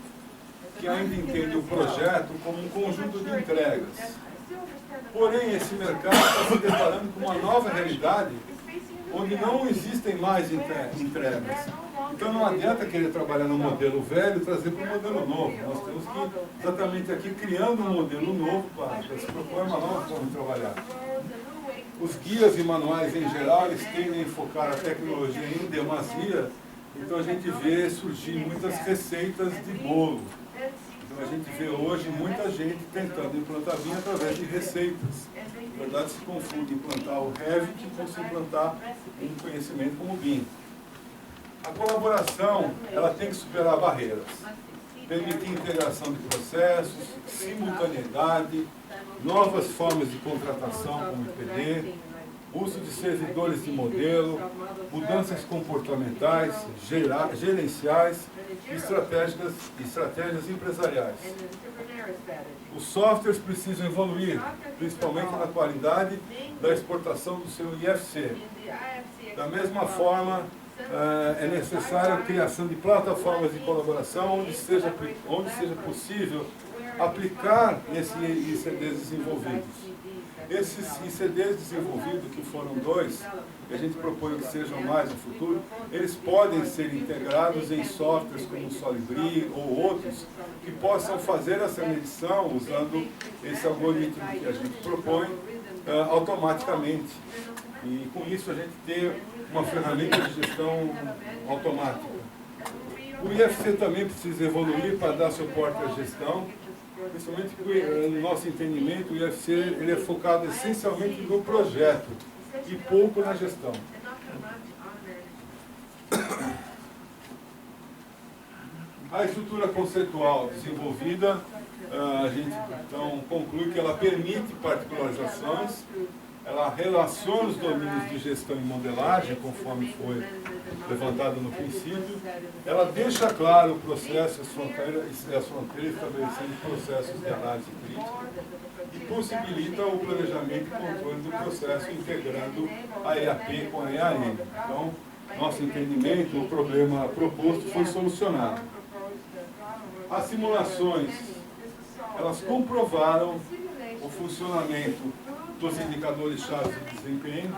que ainda entende o projeto como um conjunto de entregas. Porém, esse mercado está se deparando com uma nova realidade, onde não existem mais entregas. Então não adianta querer trabalhar no modelo velho e trazer para o modelo novo. Nós temos que, exatamente aqui, criando um modelo novo para se propor uma nova forma de trabalhar. Os guias e manuais, em geral, eles tendem a enfocar a tecnologia em demasia, então a gente vê surgir muitas receitas de bolo. Então a gente vê hoje muita gente tentando implantar BIM através de receitas. Na verdade, se confunde implantar o Revit com se implantar um conhecimento como BIM. A colaboração, ela tem que superar barreiras, permitir integração de processos, simultaneidade, novas formas de contratação como IPD, uso de servidores de modelo, mudanças comportamentais, gerenciais e estratégias empresariais. Os softwares precisam evoluir, principalmente na qualidade da exportação do seu IFC. Da mesma forma, é necessária a criação de plataformas de colaboração onde seja possível aplicar esses ICDs desenvolvidos. Esses ICDs desenvolvidos, que foram 2, e a gente propõe que sejam mais no futuro, eles podem ser integrados em softwares como o Solibri ou outros, que possam fazer essa medição usando esse algoritmo que a gente propõe automaticamente. E com isso a gente ter uma ferramenta de gestão automática. O IFC também precisa evoluir para dar suporte à gestão, principalmente porque, no nosso entendimento, o IFC ele é focado essencialmente no projeto e pouco na gestão. A estrutura conceitual desenvolvida, a gente então conclui que ela permite particularizações, ela relaciona os domínios de gestão e modelagem, conforme foi levantado no princípio, ela deixa claro o processo e as fronteiras, estabelecendo processos de análise crítica, e possibilita o planejamento e controle do processo, integrando a EAP com a EAM. Então, nosso entendimento, o problema proposto foi solucionado. As simulações, elas comprovaram o funcionamento dos indicadores-chave de desempenho,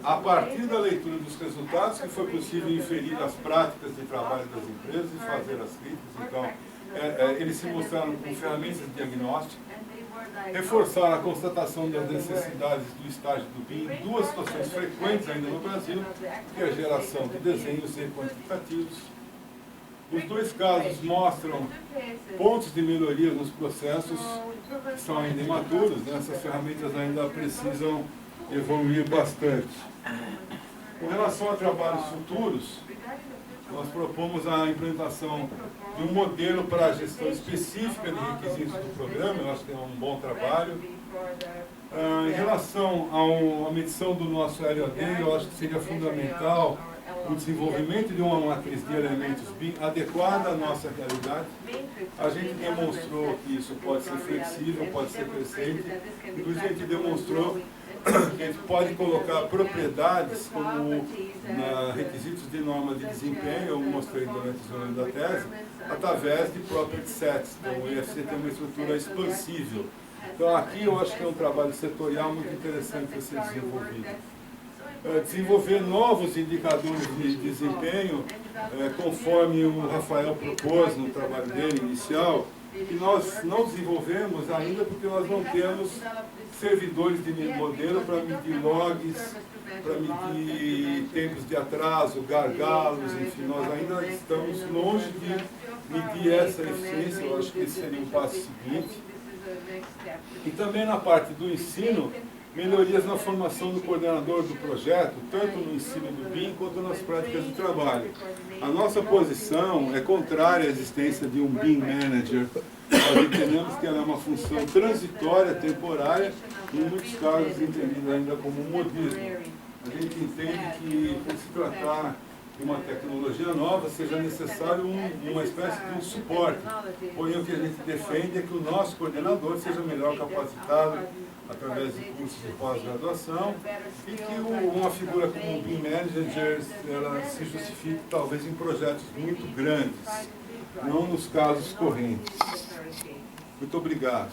a partir da leitura dos resultados, que foi possível inferir as práticas de trabalho das empresas e fazer as críticas. Então, eles se mostraram com ferramentas de diagnóstico, reforçaram a constatação das necessidades do estágio do BIM em 2 situações frequentes ainda no Brasil, que é a geração de desenhos e quantitativos. Os 2 casos mostram pontos de melhoria nos processos que são ainda imaturos, né? Essas ferramentas ainda precisam evoluir bastante. Com relação a trabalhos futuros, nós propomos a implementação de um modelo para a gestão específica de requisitos do programa, eu acho que é um bom trabalho. Em relação à medição do nosso LOD, eu acho que seria fundamental o desenvolvimento de uma matriz de elementos BIM adequada à nossa realidade. A gente demonstrou que isso pode ser flexível, pode ser crescente, inclusive a gente demonstrou que a gente pode colocar propriedades como requisitos de norma de desempenho, eu mostrei durante o desenvolvimento da tese, através de property sets. Então o IFC tem uma estrutura expansível. Então aqui eu acho que é um trabalho setorial muito interessante a ser desenvolvido. Desenvolver novos indicadores de desempenho, conforme o Rafael propôs no trabalho dele inicial, que nós não desenvolvemos ainda porque nós não temos servidores de modelo para medir logs, para medir tempos de atraso, gargalos, enfim, nós ainda estamos longe de medir essa eficiência, eu acho que esse seria um passo seguinte. E também na parte do ensino, melhorias na formação do coordenador do projeto, tanto no ensino do BIM quanto nas práticas de trabalho. A nossa posição é contrária à existência de um BIM Manager. Nós entendemos que ela é uma função transitória, temporária, e em muitos casos entendida ainda como um modismo. A gente entende que, por se tratar de uma tecnologia nova, seja necessário uma espécie de um suporte. Porém, o que a gente defende é que o nosso coordenador seja melhor capacitado através de cursos de pós-graduação e que uma figura como o BIM Manager ela se justifique talvez em projetos muito grandes, não nos casos correntes. Muito obrigado.